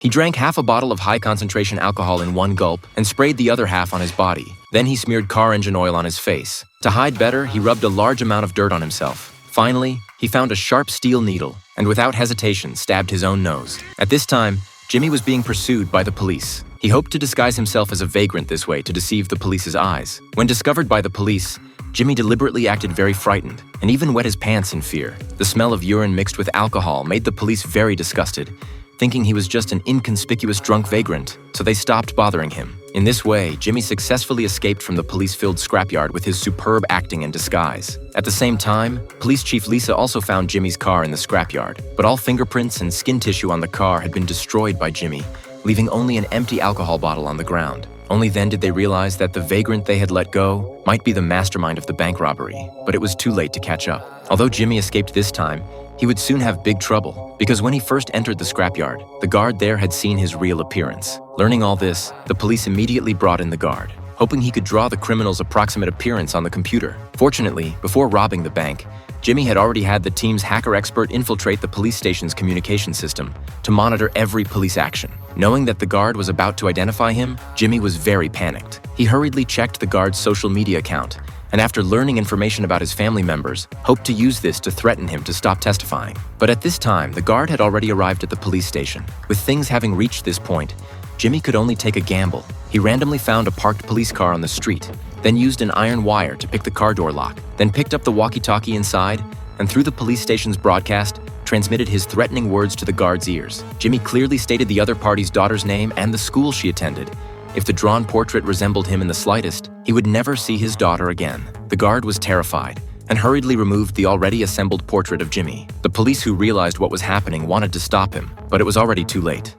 He drank half a bottle of high-concentration alcohol in one gulp and sprayed the other half on his body. Then he smeared car engine oil on his face. To hide better, he rubbed a large amount of dirt on himself. Finally, he found a sharp steel needle and without hesitation stabbed his own nose. At this time, Jimmy was being pursued by the police. He hoped to disguise himself as a vagrant this way to deceive the police's eyes. When discovered by the police, Jimmy deliberately acted very frightened and even wet his pants in fear. The smell of urine mixed with alcohol made the police very disgusted, thinking he was just an inconspicuous drunk vagrant, so they stopped bothering him. In this way, Jimmy successfully escaped from the police-filled scrapyard with his superb acting and disguise. At the same time, Police Chief Lisa also found Jimmy's car in the scrapyard, but all fingerprints and skin tissue on the car had been destroyed by Jimmy, leaving only an empty alcohol bottle on the ground. Only then did they realize that the vagrant they had let go might be the mastermind of the bank robbery, but it was too late to catch up. Although Jimmy escaped this time, he would soon have big trouble, because when he first entered the scrapyard, the guard there had seen his real appearance. Learning all this, the police immediately brought in the guard, hoping he could draw the criminal's approximate appearance on the computer. Fortunately, before robbing the bank, Jimmy had already had the team's hacker expert infiltrate the police station's communication system to monitor every police action. Knowing that the guard was about to identify him, Jimmy was very panicked. He hurriedly checked the guard's social media account, and after learning information about his family members, hoped to use this to threaten him to stop testifying. But at this time, the guard had already arrived at the police station. With things having reached this point, Jimmy could only take a gamble. He randomly found a parked police car on the street, then used an iron wire to pick the car door lock, then picked up the walkie-talkie inside, and through the police station's broadcast, transmitted his threatening words to the guard's ears. Jimmy clearly stated the other party's daughter's name and the school she attended. If the drawn portrait resembled him in the slightest, he would never see his daughter again. The guard was terrified and hurriedly removed the already assembled portrait of Jimmy. The police who realized what was happening wanted to stop him, but it was already too late.